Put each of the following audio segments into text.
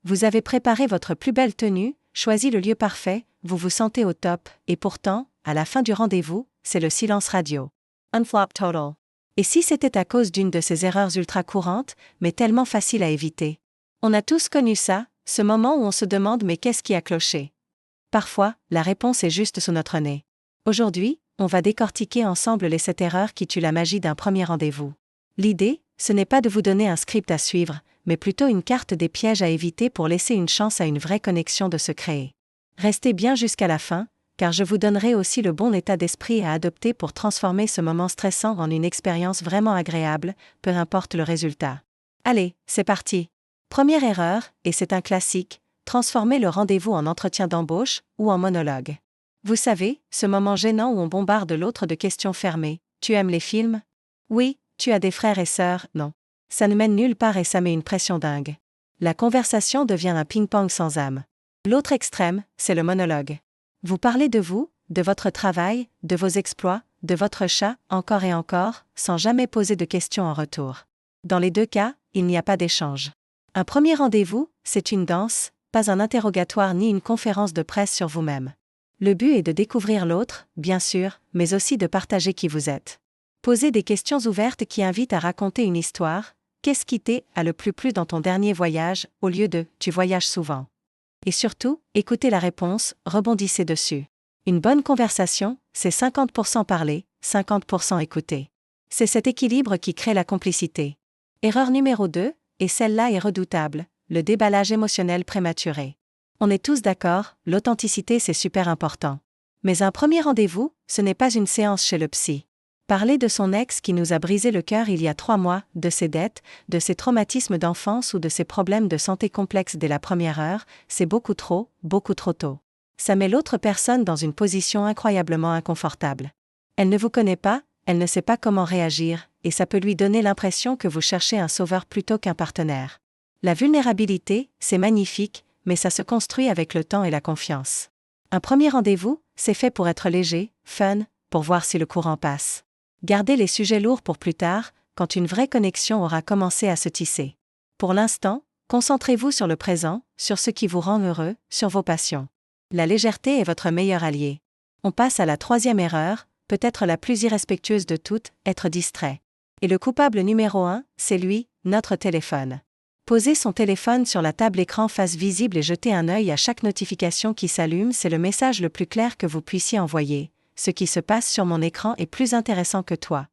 Vous avez préparé votre plus belle tenue, choisi le lieu parfait, vous vous sentez au top, et pourtant, à la fin du rendez-vous, c'est le silence radio. Unflop total. Et si c'était à cause d'une de ces erreurs ultra courantes, mais tellement faciles à éviter? On a tous connu ça, ce moment où on se demande mais qu'est-ce qui a cloché? Parfois, la réponse est juste sous notre nez. Aujourd'hui, on va décortiquer ensemble les 7 erreurs qui tuent la magie d'un premier rendez-vous. L'idée, ce n'est pas de vous donner un script à suivre, mais plutôt une carte des pièges à éviter pour laisser une chance à une vraie connexion de se créer. Restez bien jusqu'à la fin, car je vous donnerai aussi le bon état d'esprit à adopter pour transformer ce moment stressant en une expérience vraiment agréable, peu importe le résultat. Allez, c'est parti! Première erreur, et c'est un classique, transformer le rendez-vous en entretien d'embauche ou en monologue. Vous savez, ce moment gênant où on bombarde l'autre de questions fermées. Tu aimes les films? Oui. Tu as des frères et sœurs? Non. Ça ne mène nulle part et ça met une pression dingue. La conversation devient un ping-pong sans âme. L'autre extrême, c'est le monologue. Vous parlez de vous, de votre travail, de vos exploits, de votre chat, encore et encore, sans jamais poser de questions en retour. Dans les deux cas, il n'y a pas d'échange. Un premier rendez-vous, c'est une danse, pas un interrogatoire ni une conférence de presse sur vous-même. Le but est de découvrir l'autre, bien sûr, mais aussi de partager qui vous êtes. Posez des questions ouvertes qui invitent à raconter une histoire. Qu'est-ce qui t'a le plus plu dans ton dernier voyage, au lieu de « tu voyages souvent ». Et surtout, écoutez la réponse, rebondissez dessus. Une bonne conversation, c'est 50% parler, 50% écouter. C'est cet équilibre qui crée la complicité. Erreur numéro 2, et celle-là est redoutable, le déballage émotionnel prématuré. On est tous d'accord, l'authenticité c'est super important. Mais un premier rendez-vous, ce n'est pas une séance chez le psy. Parler de son ex qui nous a brisé le cœur il y a 3 mois, de ses dettes, de ses traumatismes d'enfance ou de ses problèmes de santé complexes dès la première heure, c'est beaucoup trop tôt. Ça met l'autre personne dans une position incroyablement inconfortable. Elle ne vous connaît pas, elle ne sait pas comment réagir, et ça peut lui donner l'impression que vous cherchez un sauveur plutôt qu'un partenaire. La vulnérabilité, c'est magnifique, mais ça se construit avec le temps et la confiance. Un premier rendez-vous, c'est fait pour être léger, fun, pour voir si le courant passe. Gardez les sujets lourds pour plus tard, quand une vraie connexion aura commencé à se tisser. Pour l'instant, concentrez-vous sur le présent, sur ce qui vous rend heureux, sur vos passions. La légèreté est votre meilleur allié. On passe à la 3e erreur, peut-être la plus irrespectueuse de toutes, être distrait. Et le coupable numéro 1, c'est lui, notre téléphone. Poser son téléphone sur la table écran face visible et jeter un œil à chaque notification qui s'allume, c'est le message le plus clair que vous puissiez envoyer. Ce qui se passe sur mon écran est plus intéressant que toi.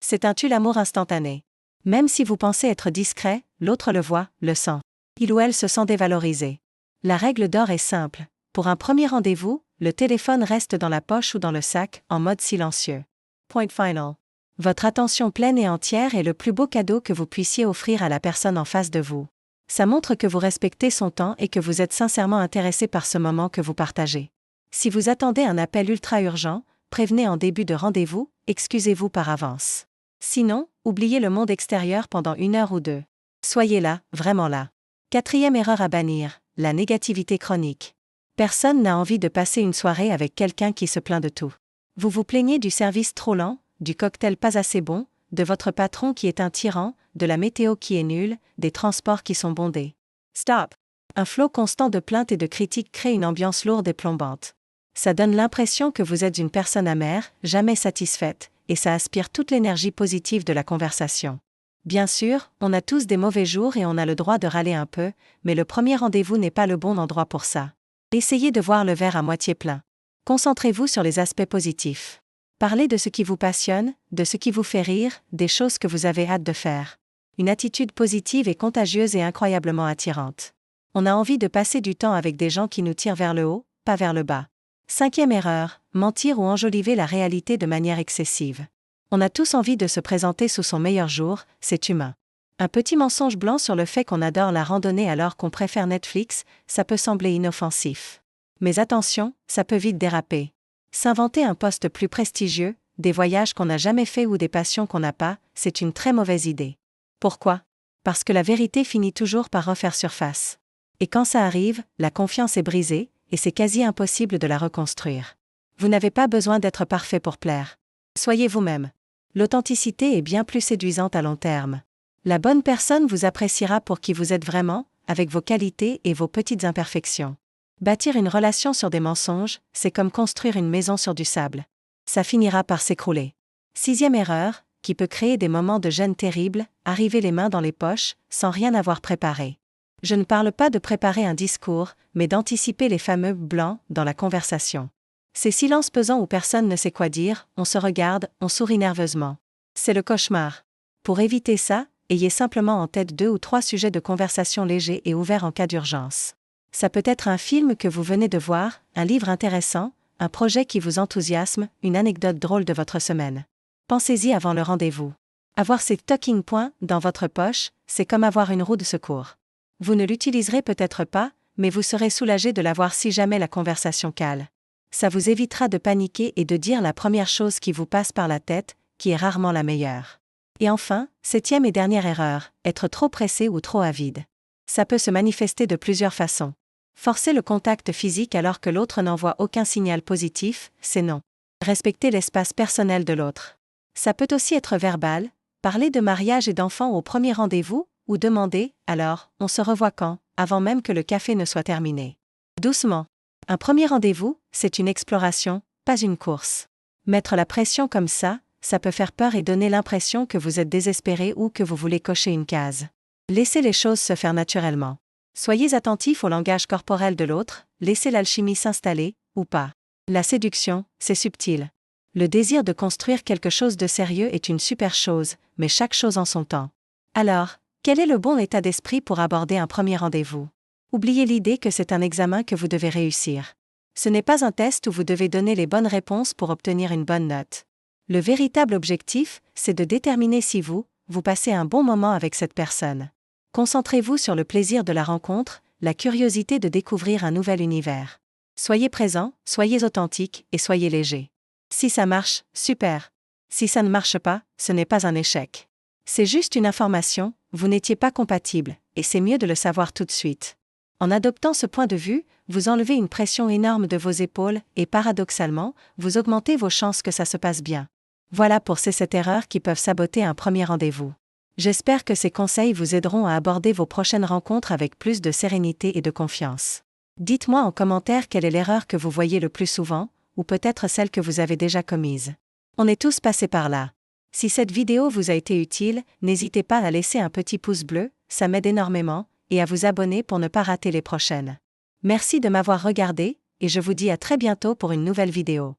C'est un tue-l'amour instantané. Même si vous pensez être discret, l'autre le voit, le sent. Il ou elle se sent dévalorisé. La règle d'or est simple. Pour un premier rendez-vous, le téléphone reste dans la poche ou dans le sac, en mode silencieux. Point final. Votre attention pleine et entière est le plus beau cadeau que vous puissiez offrir à la personne en face de vous. Ça montre que vous respectez son temps et que vous êtes sincèrement intéressé par ce moment que vous partagez. Si vous attendez un appel ultra urgent, prévenez en début de rendez-vous, excusez-vous par avance. Sinon, oubliez le monde extérieur pendant 1 heure ou 2. Soyez là, vraiment là. 4e erreur à bannir, la négativité chronique. Personne n'a envie de passer une soirée avec quelqu'un qui se plaint de tout. Vous vous plaignez du service trop lent, du cocktail pas assez bon, de votre patron qui est un tyran, de la météo qui est nulle, des transports qui sont bondés. Stop! Un flot constant de plaintes et de critiques crée une ambiance lourde et plombante. Ça donne l'impression que vous êtes une personne amère, jamais satisfaite, et ça aspire toute l'énergie positive de la conversation. Bien sûr, on a tous des mauvais jours et on a le droit de râler un peu, mais le premier rendez-vous n'est pas le bon endroit pour ça. Essayez de voir le verre à moitié plein. Concentrez-vous sur les aspects positifs. Parlez de ce qui vous passionne, de ce qui vous fait rire, des choses que vous avez hâte de faire. Une attitude positive est contagieuse et incroyablement attirante. On a envie de passer du temps avec des gens qui nous tirent vers le haut, pas vers le bas. 5e erreur, mentir ou enjoliver la réalité de manière excessive. On a tous envie de se présenter sous son meilleur jour, c'est humain. Un petit mensonge blanc sur le fait qu'on adore la randonnée alors qu'on préfère Netflix, ça peut sembler inoffensif. Mais attention, ça peut vite déraper. S'inventer un poste plus prestigieux, des voyages qu'on n'a jamais fait ou des passions qu'on n'a pas, c'est une très mauvaise idée. Pourquoi? Parce que la vérité finit toujours par refaire surface. Et quand ça arrive, la confiance est brisée, et c'est quasi impossible de la reconstruire. Vous n'avez pas besoin d'être parfait pour plaire. Soyez vous-même. L'authenticité est bien plus séduisante à long terme. La bonne personne vous appréciera pour qui vous êtes vraiment, avec vos qualités et vos petites imperfections. Bâtir une relation sur des mensonges, c'est comme construire une maison sur du sable. Ça finira par s'écrouler. 6e erreur, qui peut créer des moments de gêne terribles, arriver les mains dans les poches, sans rien avoir préparé. Je ne parle pas de préparer un discours, mais d'anticiper les fameux blancs dans la conversation. Ces silences pesants où personne ne sait quoi dire, on se regarde, on sourit nerveusement. C'est le cauchemar. Pour éviter ça, ayez simplement en tête 2 ou 3 sujets de conversation légers et ouverts en cas d'urgence. Ça peut être un film que vous venez de voir, un livre intéressant, un projet qui vous enthousiasme, une anecdote drôle de votre semaine. Pensez-y avant le rendez-vous. Avoir ces talking points dans votre poche, c'est comme avoir une roue de secours. Vous ne l'utiliserez peut-être pas, mais vous serez soulagé de l'avoir si jamais la conversation cale. Ça vous évitera de paniquer et de dire la première chose qui vous passe par la tête, qui est rarement la meilleure. Et enfin, 7e et dernière erreur, être trop pressé ou trop avide. Ça peut se manifester de plusieurs façons. Forcer le contact physique alors que l'autre n'envoie aucun signal positif, c'est non. Respecter l'espace personnel de l'autre. Ça peut aussi être verbal, parler de mariage et d'enfants au premier rendez-vous, ou demander « alors, on se revoit quand ?» avant même que le café ne soit terminé. Doucement. Un premier rendez-vous, c'est une exploration, pas une course. Mettre la pression comme ça peut faire peur et donner l'impression que vous êtes désespéré ou que vous voulez cocher une case. Laissez les choses se faire naturellement. Soyez attentif au langage corporel de l'autre, laissez l'alchimie s'installer, ou pas. La séduction, c'est subtil. Le désir de construire quelque chose de sérieux est une super chose, mais chaque chose en son temps. Alors, quel est le bon état d'esprit pour aborder un premier rendez-vous? Oubliez l'idée que c'est un examen que vous devez réussir. Ce n'est pas un test où vous devez donner les bonnes réponses pour obtenir une bonne note. Le véritable objectif, c'est de déterminer si vous passez un bon moment avec cette personne. Concentrez-vous sur le plaisir de la rencontre, la curiosité de découvrir un nouvel univers. Soyez présent, soyez authentique et soyez léger. Si ça marche, super. Si ça ne marche pas, ce n'est pas un échec. C'est juste une information, vous n'étiez pas compatibles, et c'est mieux de le savoir tout de suite. En adoptant ce point de vue, vous enlevez une pression énorme de vos épaules et paradoxalement, vous augmentez vos chances que ça se passe bien. Voilà pour ces 7 erreurs qui peuvent saboter un premier rendez-vous. J'espère que ces conseils vous aideront à aborder vos prochaines rencontres avec plus de sérénité et de confiance. Dites-moi en commentaire quelle est l'erreur que vous voyez le plus souvent, ou peut-être celle que vous avez déjà commise. On est tous passés par là. Si cette vidéo vous a été utile, n'hésitez pas à laisser un petit pouce bleu, ça m'aide énormément, et à vous abonner pour ne pas rater les prochaines. Merci de m'avoir regardé, et je vous dis à très bientôt pour une nouvelle vidéo.